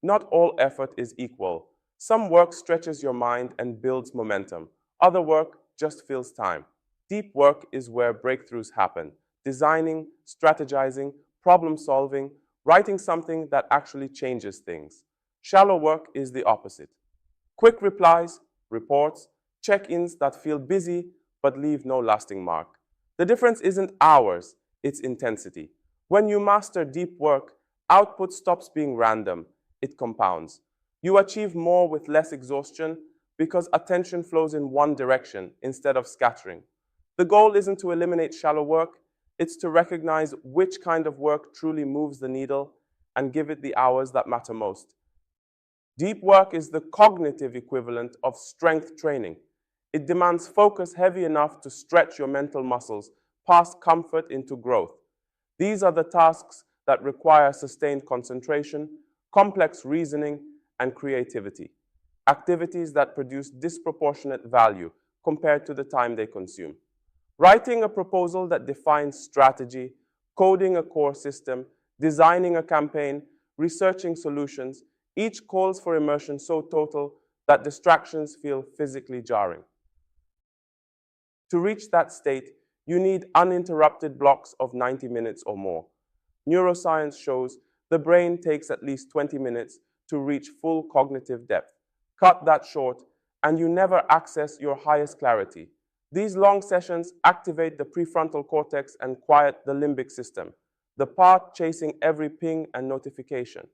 Not all effort is equal. Some work stretches your mind and builds momentum. Other work just fills time. Deep work is where breakthroughs happen. Designing, strategizing, problem solving, writing something that actually changes things. Shallow work is the opposite. Quick replies, reports, check-ins that feel busy but leave no lasting mark. The difference isn't hours, it's intensity. When you master deep work, output stops being random, it compounds. You achieve more with less exhaustion because attention flows in one direction instead of scattering. The goal isn't to eliminate shallow work, it's to recognize which kind of work truly moves the needle and give it the hours that matter most. Deep work is the cognitive equivalent of strength training. It demands focus heavy enough to stretch your mental muscles past comfort into growth. These are the tasks that require sustained concentration, complex reasoning, and creativity. Activities that produce disproportionate value compared to the time they consume. Writing a proposal that defines strategy, coding a core system, designing a campaign, researching solutions, each calls for immersion so total that distractions feel physically jarring. To reach that state, you need uninterrupted blocks of 90 minutes or more. Neuroscience shows the brain takes at least 20 minutes to reach full cognitive depth. Cut that short, and you never access your highest clarity. These long sessions activate the prefrontal cortex and quiet the limbic system, the part chasing every ping and notification.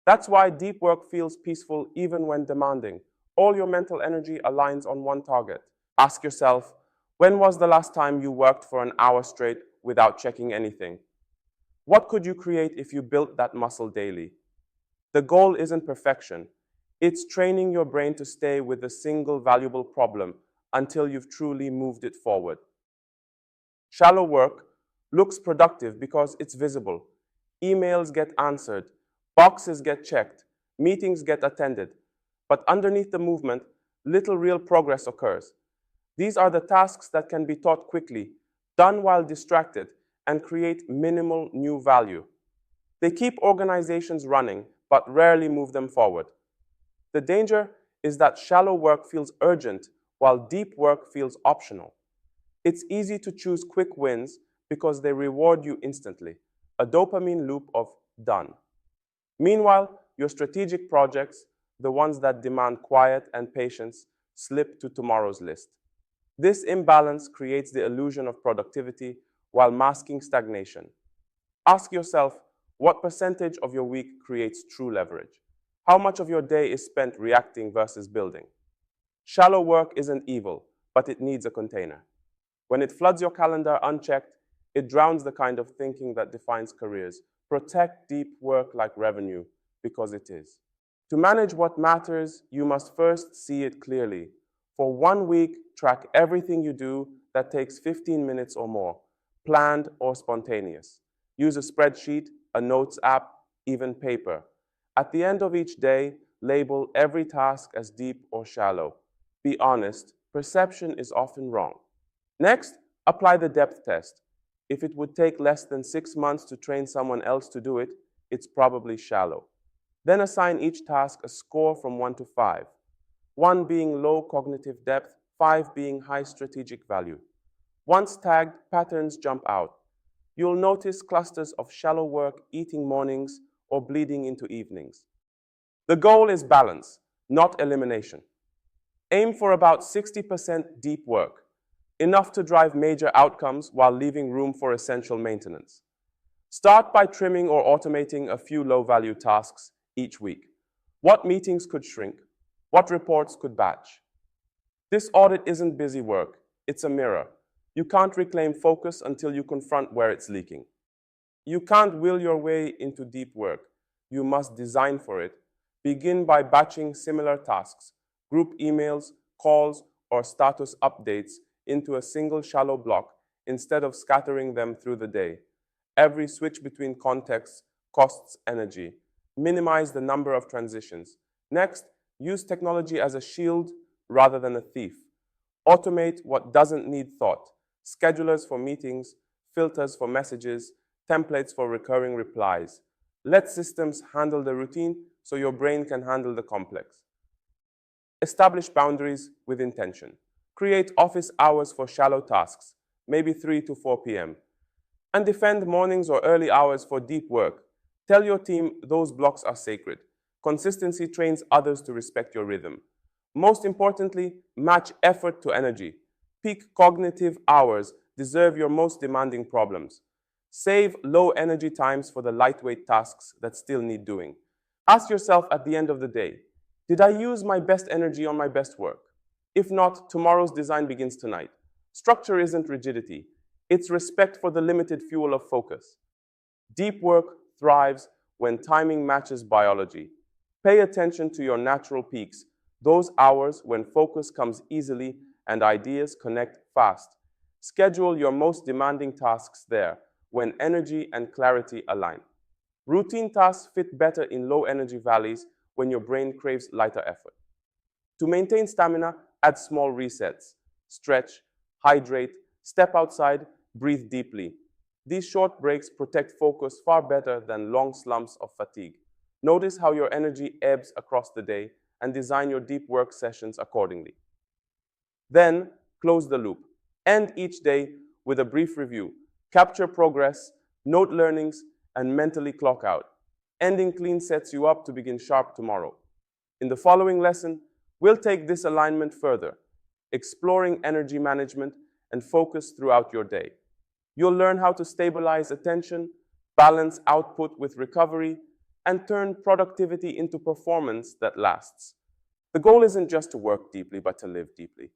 That's why deep work feels peaceful even when demanding. All your mental energy aligns on one target. Ask yourself, when was the last time you worked for an hour straight without checking anything? What could you create if you built that muscle daily? The goal isn't perfection. It's training your brain to stay with a single valuable problem until you've truly moved it forward. Shallow work looks productive because it's visible. Emails get answered, boxes get checked, meetings get attended. But underneath the movement, little real progress occurs. These are the tasks that can be taught quickly, done while distracted, and create minimal new value. They keep organizations running, but rarely move them forward. The danger is that shallow work feels urgent, while deep work feels optional. It's easy to choose quick wins because they reward you instantly, a dopamine loop of done. Meanwhile, your strategic projects, the ones that demand quiet and patience, slip to tomorrow's list. This imbalance creates the illusion of productivity while masking stagnation. Ask yourself, what percentage of your week creates true leverage? How much of your day is spent reacting versus building? Shallow work isn't evil, but it needs a container. When it floods your calendar unchecked, it drowns the kind of thinking that defines careers. Protect deep work like revenue, because it is. To manage what matters, you must first see it clearly. For 1 week, track everything you do that takes 15 minutes or more, planned or spontaneous. Use a spreadsheet, a notes app, even paper. At the end of each day, label every task as deep or shallow. Be honest, perception is often wrong. Next, apply the depth test. If it would take less than 6 months to train someone else to do it, it's probably shallow. Then assign each task a score from 1 to 5. 1 being low cognitive depth, 5 being high strategic value. Once tagged, patterns jump out. You'll notice clusters of shallow work eating mornings or bleeding into evenings. The goal is balance, not elimination. Aim for about 60% deep work, enough to drive major outcomes while leaving room for essential maintenance. Start by trimming or automating a few low-value tasks each week. What meetings could shrink? What reports could batch? This audit isn't busy work, it's a mirror. You can't reclaim focus until you confront where it's leaking. You can't will your way into deep work. You must design for it. Begin by batching similar tasks, group emails, calls, or status updates into a single shallow block instead of scattering them through the day. Every switch between contexts costs energy. Minimize the number of transitions. Next, use technology as a shield rather than a thief. Automate what doesn't need thought. Schedulers for meetings, filters for messages, templates for recurring replies. Let systems handle the routine so your brain can handle the complex. Establish boundaries with intention. Create office hours for shallow tasks, maybe 3 to 4 p.m., and defend mornings or early hours for deep work. Tell your team those blocks are sacred. Consistency trains others to respect your rhythm. Most importantly, match effort to energy. Peak cognitive hours deserve your most demanding problems. Save low energy times for the lightweight tasks that still need doing. Ask yourself at the end of the day, did I use my best energy on my best work? If not, tomorrow's design begins tonight. Structure isn't rigidity. It's respect for the limited fuel of focus. Deep work thrives when timing matches biology. Pay attention to your natural peaks, those hours when focus comes easily and ideas connect fast. Schedule your most demanding tasks there when energy and clarity align. Routine tasks fit better in low energy valleys when your brain craves lighter effort. To maintain stamina, add small resets. Stretch, hydrate, step outside, breathe deeply. These short breaks protect focus far better than long slumps of fatigue. Notice how your energy ebbs across the day and design your deep work sessions accordingly. Then, close the loop. End each day with a brief review. Capture progress, note learnings, and mentally clock out. Ending clean sets you up to begin sharp tomorrow. In the following lesson, we'll take this alignment further, exploring energy management and focus throughout your day. You'll learn how to stabilize attention, balance output with recovery, and turn productivity into performance that lasts. The goal isn't just to work deeply, but to live deeply.